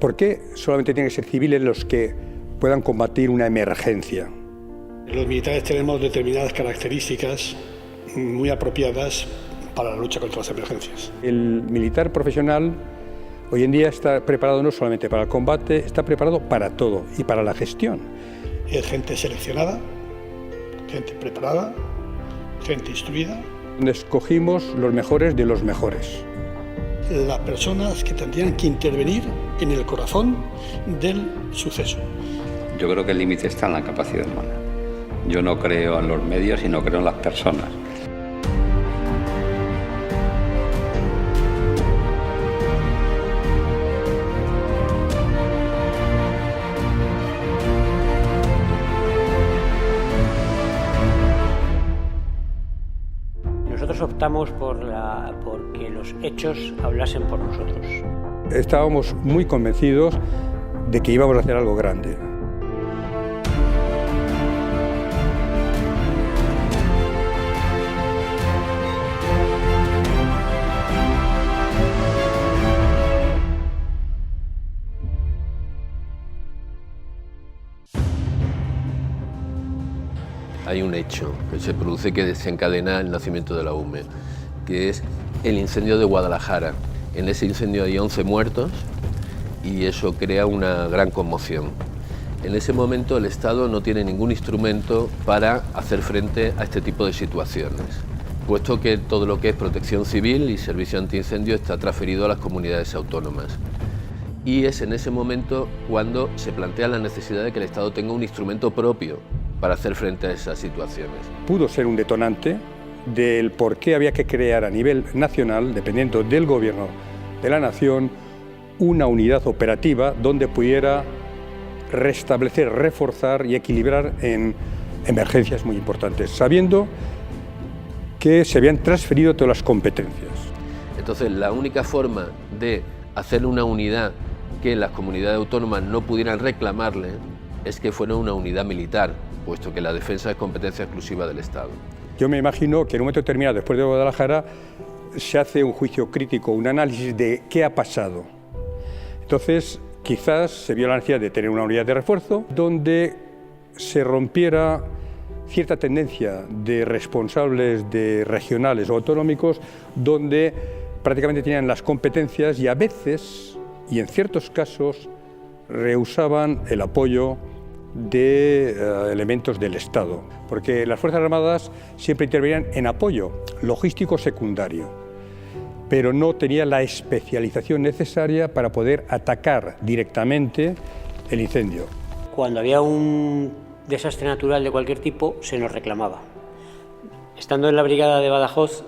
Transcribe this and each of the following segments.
¿Por qué solamente tienen que ser civiles los que puedan combatir una emergencia? Los militares tenemos determinadas características muy apropiadas para la lucha contra las emergencias. El militar profesional hoy en día está preparado no solamente para el combate, está preparado para todo y para la gestión. Es gente seleccionada, gente preparada, gente instruida. Donde escogimos los mejores de los mejores. Las personas que tendrían que intervenir en el corazón del suceso. Yo creo que el límite está en la capacidad humana. Yo no creo en los medios y no creo en las personas. Nosotros optamos por que los hechos hablasen por nosotros. Estábamos muy convencidos de que íbamos a hacer algo grande. Hay un hecho que se produce que desencadena el nacimiento de la UME, que es el incendio de Guadalajara. En ese incendio hay 11 muertos y eso crea una gran conmoción. En ese momento el Estado no tiene ningún instrumento para hacer frente a este tipo de situaciones, puesto que todo lo que es protección civil y servicio antiincendio está transferido a las comunidades autónomas. Y es en ese momento cuando se plantea la necesidad de que el Estado tenga un instrumento propio para hacer frente a esas situaciones. Pudo ser un detonante del por qué había que crear a nivel nacional, dependiendo del gobierno de la nación, una unidad operativa donde pudiera restablecer, reforzar y equilibrar en emergencias muy importantes, sabiendo que se habían transferido todas las competencias. Entonces, la única forma de hacer una unidad que las comunidades autónomas no pudieran reclamarle es que fuera una unidad militar, puesto que la defensa es competencia exclusiva del Estado. Yo me imagino que en un momento determinado, después de Guadalajara, se hace un juicio crítico, un análisis de qué ha pasado. Entonces, quizás se vio la necesidad de tener una unidad de refuerzo donde se rompiera cierta tendencia de responsables de regionales o autonómicos, donde prácticamente tenían las competencias y a veces, y en ciertos casos, rehusaban el apoyo de elementos del Estado, porque las Fuerzas Armadas siempre intervenían en apoyo logístico secundario, pero no tenía la especialización necesaria para poder atacar directamente el incendio. Cuando había un desastre natural de cualquier tipo, se nos reclamaba. Estando en la brigada de Badajoz,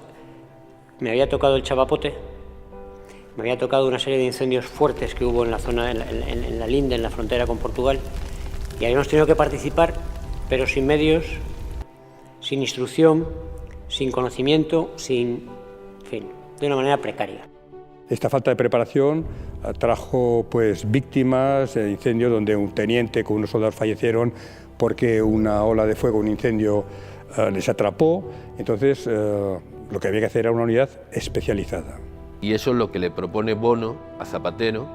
me había tocado el Chavapote, me había tocado una serie de incendios fuertes que hubo en la zona, en la linde, en la frontera con Portugal, y habíamos tenido que participar, pero sin medios, sin instrucción, sin conocimiento, en fin, de una manera precaria. Esta falta de preparación trajo víctimas de incendios donde un teniente con unos soldados fallecieron porque una ola de fuego, un incendio, les atrapó. Entonces, lo que había que hacer era una unidad especializada. Y eso es lo que le propone Bono a Zapatero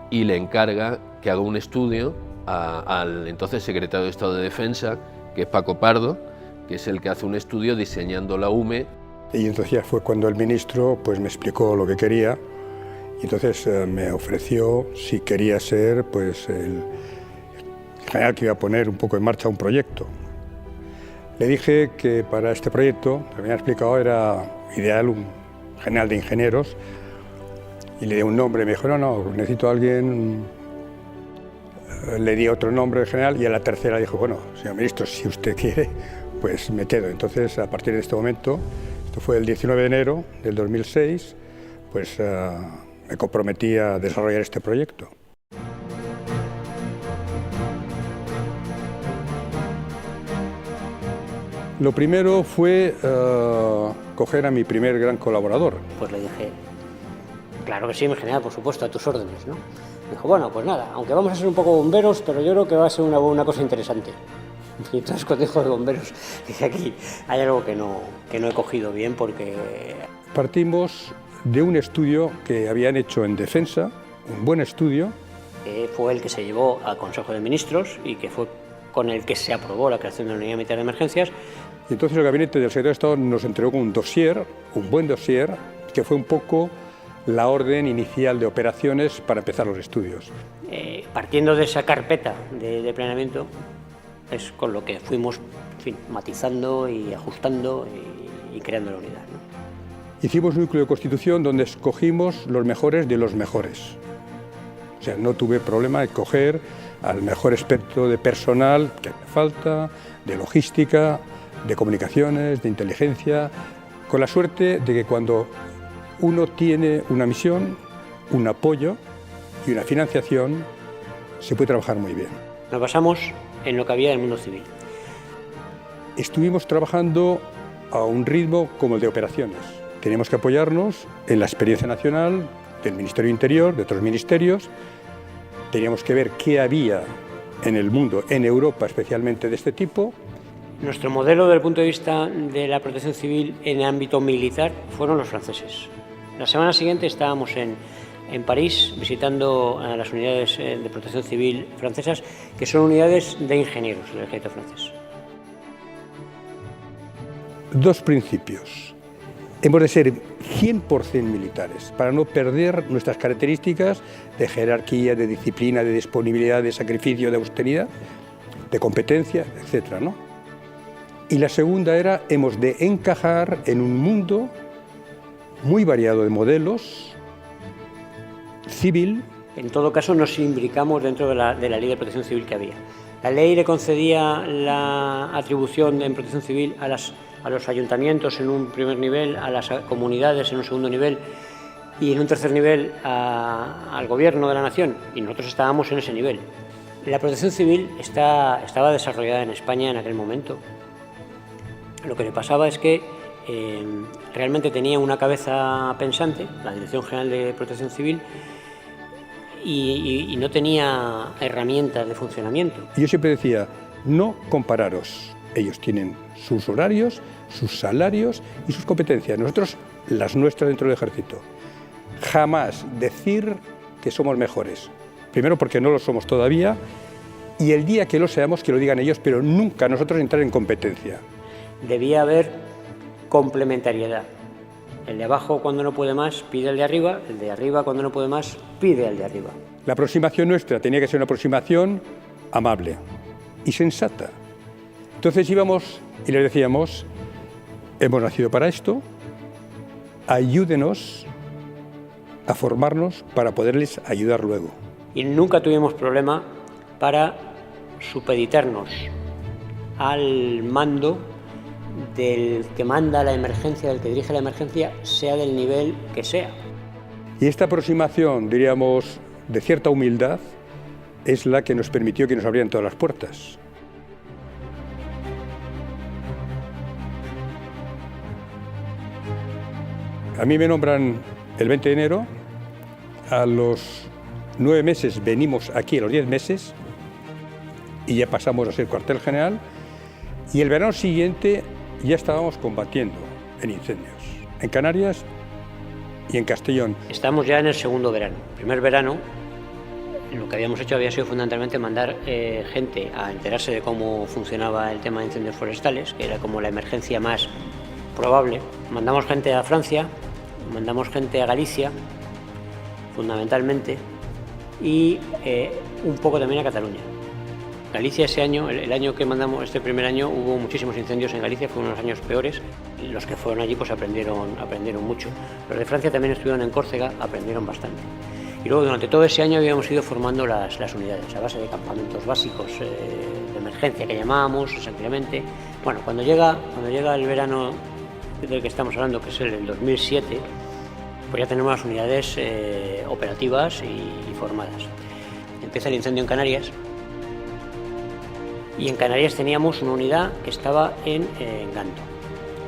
y le encarga que haga un estudio al entonces secretario de Estado de Defensa, que es Paco Pardo, que es el que hace un estudio diseñando la UME. Y entonces ya fue cuando el ministro me explicó lo que quería y entonces me ofreció si quería ser el general que iba a poner un poco en marcha un proyecto. Le dije que para este proyecto, que me habían explicado, era ideal un general de ingenieros y le di un nombre. Me dijo, no, necesito a alguien. Le di otro nombre de general y a la tercera dijo, bueno, señor ministro, si usted quiere, pues me quedo. Entonces, a partir de este momento, esto fue el 19 de enero del 2006, me comprometí a desarrollar este proyecto. Lo primero fue coger a mi primer gran colaborador. Pues le dije, claro que sí, mi general, por supuesto, a tus órdenes, ¿no? Dijo, bueno, pues nada, aunque vamos a ser un poco bomberos, pero yo creo que va a ser una cosa interesante. Y entonces cuando dijo de bomberos, dije, aquí hay algo que no he cogido bien porque... Partimos de un estudio que habían hecho en defensa, un buen estudio. fue el que se llevó al Consejo de Ministros y que fue con el que se aprobó la creación de la Unidad Militar de Emergencias. Y entonces el gabinete del secretario de Estado nos entregó un dossier, un buen dossier, que fue un poco la orden inicial de operaciones para empezar los estudios. Partiendo de esa carpeta de planeamiento, es con lo que fuimos, en fin, matizando y ajustando y creando la unidad, ¿no? Hicimos un núcleo de constitución donde escogimos los mejores de los mejores. O sea, no tuve problema de coger al mejor experto de personal que hace falta, de logística, de comunicaciones, de inteligencia, con la suerte de que cuando uno tiene una misión, un apoyo y una financiación, se puede trabajar muy bien. Nos basamos en lo que había del mundo civil. Estuvimos trabajando a un ritmo como el de operaciones. Teníamos que apoyarnos en la experiencia nacional del Ministerio de Interior, de otros ministerios. Teníamos que ver qué había en el mundo, en Europa especialmente, de este tipo. Nuestro modelo desde el punto de vista de la protección civil en el ámbito militar fueron los franceses. La semana siguiente estábamos en París visitando a las unidades de protección civil francesas, que son unidades de ingenieros del ejército francés. Dos principios. Hemos de ser 100% militares para no perder nuestras características de jerarquía, de disciplina, de disponibilidad, de sacrificio, de austeridad, de competencia, etc., ¿no? Y la segunda era, hemos de encajar en un mundo muy variado de modelos, civil. En todo caso, nos imbricamos dentro de la ley de protección civil que había. La ley le concedía la atribución en protección civil a los ayuntamientos en un primer nivel, a las comunidades en un segundo nivel y en un tercer nivel al gobierno de la nación, y nosotros estábamos en ese nivel. La protección civil estaba desarrollada en España en aquel momento. Lo que le pasaba es que realmente tenía una cabeza pensante, la Dirección General de Protección Civil, y no tenía herramientas de funcionamiento. Yo siempre decía, no compararos. Ellos tienen sus horarios, sus salarios y sus competencias. Nosotros las nuestras dentro del ejército. Jamás decir que somos mejores. Primero porque no lo somos todavía, y el día que lo seamos que lo digan ellos, pero nunca nosotros entrar en competencia. Debía haber complementariedad. El de abajo, cuando no puede más, pide al de arriba. El de arriba, cuando no puede más, pide al de arriba. La aproximación nuestra tenía que ser una aproximación amable y sensata. Entonces íbamos y les decíamos, hemos nacido para esto, ayúdenos a formarnos para poderles ayudar luego. Y nunca tuvimos problema para supeditarnos al mando del que manda la emergencia, del que dirige la emergencia, sea del nivel que sea. Y esta aproximación, diríamos, de cierta humildad, es la que nos permitió que nos abrieran todas las puertas. A mí me nombran el 20 de enero, a los 9 meses venimos aquí, a los 10 meses, y ya pasamos a ser cuartel general, y el verano siguiente ya estábamos combatiendo en incendios, en Canarias y en Castellón. Estamos ya en el segundo verano. El primer verano, lo que habíamos hecho había sido fundamentalmente mandar gente a enterarse de cómo funcionaba el tema de incendios forestales, que era como la emergencia más probable. Mandamos gente a Francia, mandamos gente a Galicia, fundamentalmente, y un poco también a Cataluña. Galicia ese año, el año que mandamos, este primer año, hubo muchísimos incendios en Galicia, fueron unos años peores. Los que fueron allí pues aprendieron mucho. Los de Francia también estuvieron en Córcega, aprendieron bastante. Y luego durante todo ese año habíamos ido formando las unidades a base de campamentos básicos de emergencia que llamábamos exactamente. Bueno, cuando llega el verano del que estamos hablando, que es el del 2007, pues ya tenemos las unidades operativas y formadas. Empieza el incendio en Canarias. Y en Canarias teníamos una unidad que estaba en Ganto.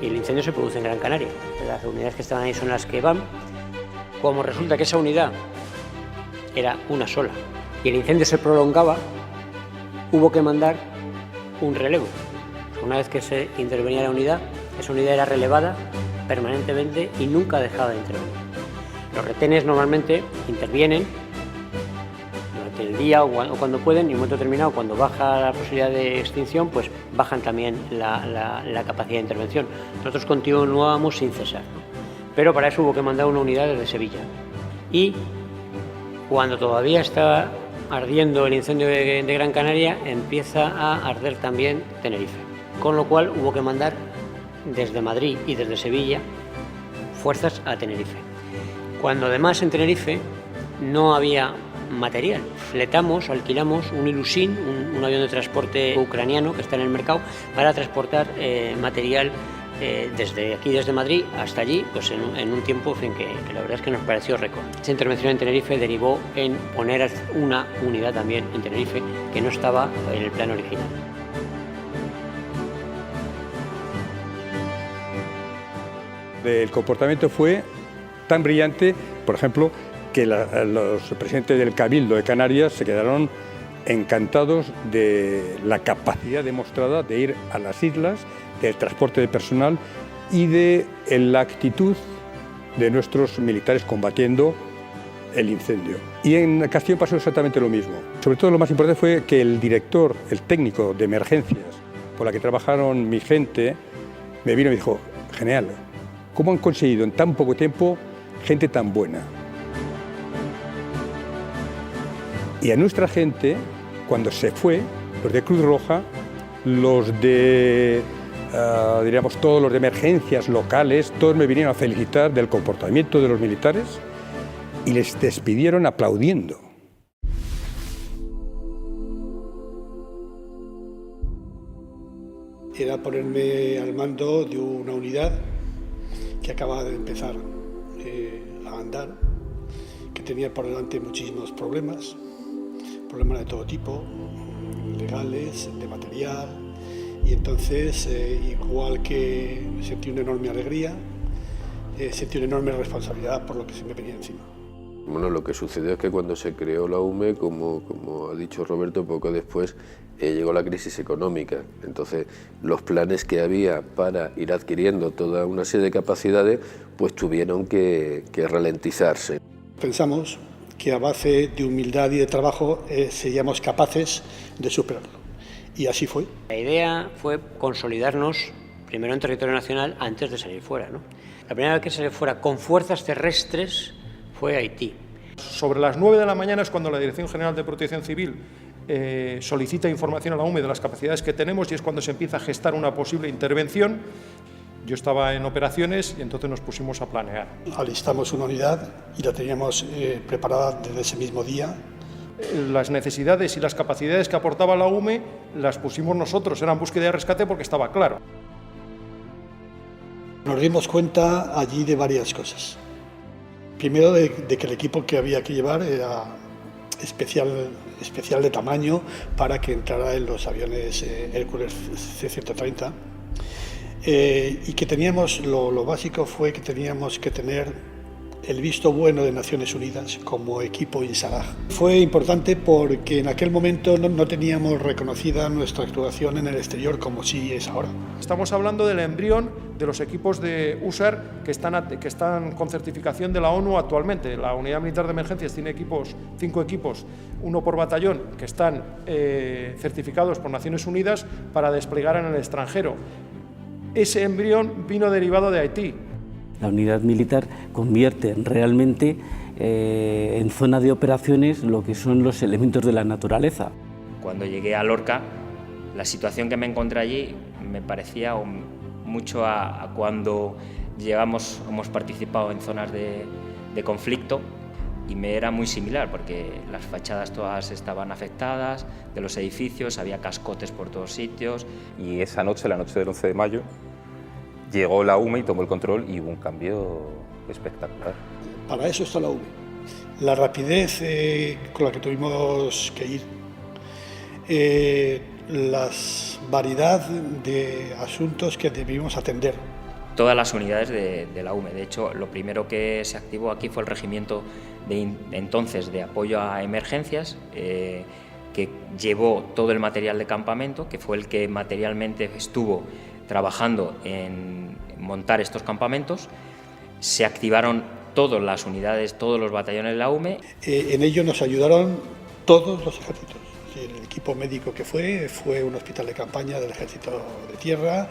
Y el incendio se produce en Gran Canaria. Las unidades que estaban ahí son las que van. Como resulta que esa unidad era una sola y el incendio se prolongaba, hubo que mandar un relevo. Una vez que se intervenía la unidad, esa unidad era relevada permanentemente y nunca dejaba de intervenir. Los retenes normalmente intervienen durante el día o cuando pueden, y en un momento determinado, cuando baja la posibilidad de extinción, pues bajan también la capacidad de intervención. Nosotros continuábamos sin cesar, ¿no? Pero para eso hubo que mandar una unidad desde Sevilla. Y cuando todavía estaba ardiendo el incendio de Gran Canaria, empieza a arder también Tenerife. Con lo cual hubo que mandar desde Madrid y desde Sevilla fuerzas a Tenerife. Cuando además en Tenerife no había material, alquilamos un Ilyushin, un avión de transporte ucraniano que está en el mercado, para transportar material desde aquí, desde Madrid hasta allí, pues en un tiempo, en fin, que la verdad es que nos pareció récord. Esa intervención en Tenerife derivó en poner una unidad también en Tenerife que no estaba en el plan original. El comportamiento fue tan brillante, por ejemplo, que los presidentes del Cabildo de Canarias se quedaron encantados de la capacidad demostrada de ir a las islas, del transporte de personal y de la actitud de nuestros militares combatiendo el incendio. Y en Castellón pasó exactamente lo mismo. Sobre todo lo más importante fue que el director, el técnico de emergencias por la que trabajaron mi gente, me vino y me dijo: genial, ¿cómo han conseguido en tan poco tiempo gente tan buena? Y a nuestra gente, cuando se fue, los de Cruz Roja, los de, diríamos, todos los de emergencias locales, todos me vinieron a felicitar del comportamiento de los militares y les despidieron aplaudiendo. Era ponerme al mando de una unidad que acababa de empezar a andar, que tenía por delante muchísimos problemas de todo tipo, legales, de material, y entonces, igual que sentí una enorme alegría, sentí una enorme responsabilidad por lo que se me venía encima. Bueno, lo que sucedió es que cuando se creó la UME, como ha dicho Roberto, poco después llegó la crisis económica. Entonces, los planes que había para ir adquiriendo toda una serie de capacidades, pues tuvieron que ralentizarse. Pensamos que a base de humildad y de trabajo seríamos capaces de superarlo. Y así fue. La idea fue consolidarnos primero en territorio nacional antes de salir fuera, ¿no? La primera vez que salir fuera con fuerzas terrestres fue Haití. Sobre las 9 de la mañana es cuando la Dirección General de Protección Civil solicita información a la UME de las capacidades que tenemos, y es cuando se empieza a gestar una posible intervención. Yo estaba en operaciones y entonces nos pusimos a planear. Alistamos una unidad y la teníamos preparada desde ese mismo día. Las necesidades y las capacidades que aportaba la UME las pusimos nosotros, eran búsqueda y rescate porque estaba claro. Nos dimos cuenta allí de varias cosas. Primero, de que el equipo que había que llevar era especial de tamaño para que entrara en los aviones Hércules C-130. Y que teníamos, lo básico fue que teníamos que tener el visto bueno de Naciones Unidas como equipo INSARAG. Fue importante porque en aquel momento no teníamos reconocida nuestra actuación en el exterior como sí es ahora. Estamos hablando del embrión de los equipos de USAR que están con certificación de la ONU actualmente. La Unidad Militar de Emergencias tiene 5 equipos, uno por batallón, que están certificados por Naciones Unidas para desplegar en el extranjero. Ese embrión vino derivado de Haití. La unidad militar convierte realmente en zona de operaciones lo que son los elementos de la naturaleza. Cuando llegué a Lorca, la situación que me encontré allí me parecía mucho a cuando hemos participado en zonas de conflicto, y me era muy similar porque las fachadas todas estaban afectadas, de los edificios, había cascotes por todos sitios. Y esa noche, la noche del 11 de mayo, llegó la UME y tomó el control y hubo un cambio espectacular. Para eso está la UME. La rapidez con la que tuvimos que ir, la variedad de asuntos que debimos atender. Todas las unidades de la UME. De hecho, lo primero que se activó aquí fue el regimiento entonces de apoyo a emergencias, que llevó todo el material de campamento, que fue el que materialmente estuvo trabajando en montar estos campamentos. Se activaron todas las unidades, todos los batallones de la UME. En ello nos ayudaron todos los ejércitos. El equipo médico que fue un hospital de campaña del Ejército de Tierra,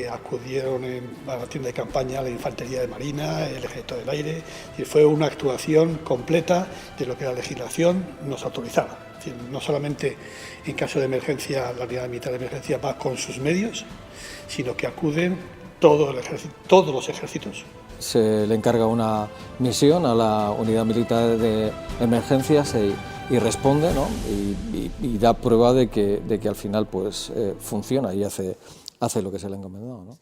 acudieron a la tienda de campaña la Infantería de Marina, el Ejército del Aire, y fue una actuación completa de lo que la legislación nos autorizaba. Es decir, no solamente en caso de emergencia la unidad militar de emergencia va con sus medios, sino que acuden todos los ejércitos. Se le encarga una misión a la unidad militar de emergencias y responde, ¿no? y da prueba de que al final pues, funciona y hace lo que se le ha encomendado, ¿no?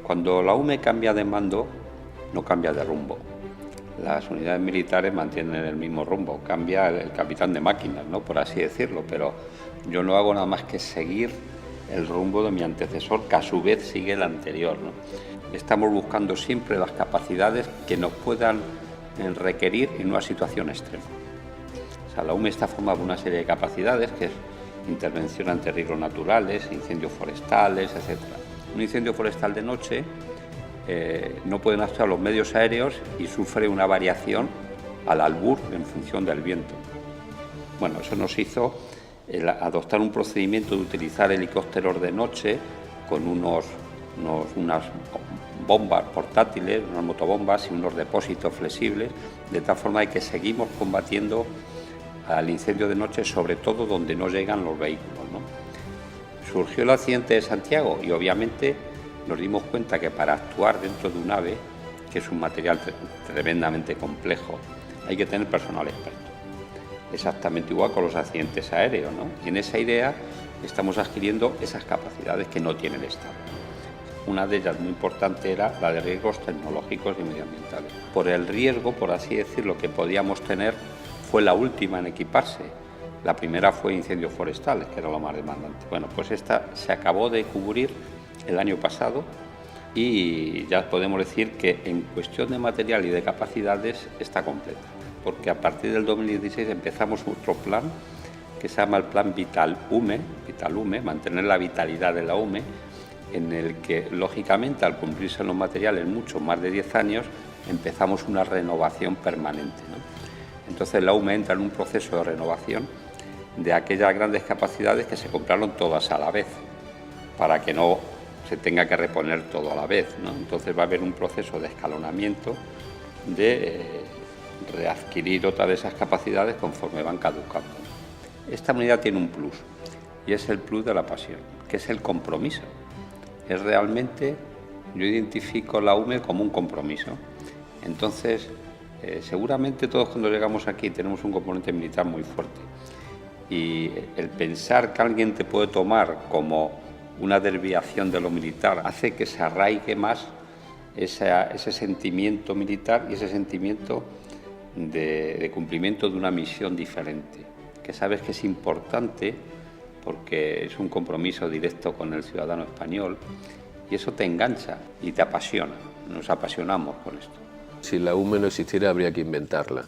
Cuando la UME cambia de mando, no cambia de rumbo. Las unidades militares mantienen el mismo rumbo, cambia el capitán de máquinas, ¿no? Por así decirlo, pero yo no hago nada más que seguir el rumbo de mi antecesor, que a su vez sigue el anterior, ¿no? Estamos buscando siempre las capacidades que nos puedan requerir en una situación extrema. O sea, la UME está formada por una serie de capacidades, que es intervención ante riesgos naturales, incendios forestales, etc. Un incendio forestal de noche no pueden actuar los medios aéreos y sufre una variación al albur en función del viento. Bueno, eso nos hizo adoptar un procedimiento de utilizar helicópteros de noche con unas bombas portátiles, unas motobombas y unos depósitos flexibles, de tal forma de que seguimos combatiendo al incendio de noche, sobre todo donde no llegan los vehículos, ¿no? Surgió el accidente de Santiago y obviamente nos dimos cuenta que para actuar dentro de un AVE, que es un material tremendamente complejo, hay que tener personal experto. Exactamente igual con los accidentes aéreos, ¿no? Y en esa idea estamos adquiriendo esas capacidades que no tiene el Estado. Una de ellas muy importante era la de riesgos tecnológicos y medioambientales. Por el riesgo, por así decirlo, que podíamos tener, fue la última en equiparse. La primera fue incendios forestales, que era lo más demandante. Bueno, pues esta se acabó de cubrir el año pasado y ya podemos decir que en cuestión de material y de capacidades está completa, porque a partir del 2016 empezamos otro plan que se llama el Plan Vital UME, mantener la vitalidad de la UME, en el que, lógicamente, al cumplirse los materiales mucho más de 10 años, empezamos una renovación permanente, ¿no? Entonces la UME entra en un proceso de renovación de aquellas grandes capacidades que se compraron todas a la vez, para que no se tenga que reponer todo a la vez, ¿no? Entonces va a haber un proceso de escalonamiento, de readquirir otras de esas capacidades conforme van caducando. Esta unidad tiene un plus, y es el plus de la pasión, que es el compromiso. Es realmente, yo identifico la UME como un compromiso. Entonces, seguramente todos cuando llegamos aquí tenemos un componente militar muy fuerte. Y el pensar que alguien te puede tomar como una desviación de lo militar hace que se arraigue más ese sentimiento militar y ese sentimiento de cumplimiento de una misión diferente, que sabes que es importante porque es un compromiso directo con el ciudadano español y eso te engancha y te apasiona. Nos apasionamos con esto. Si la UME no existiera, habría que inventarla.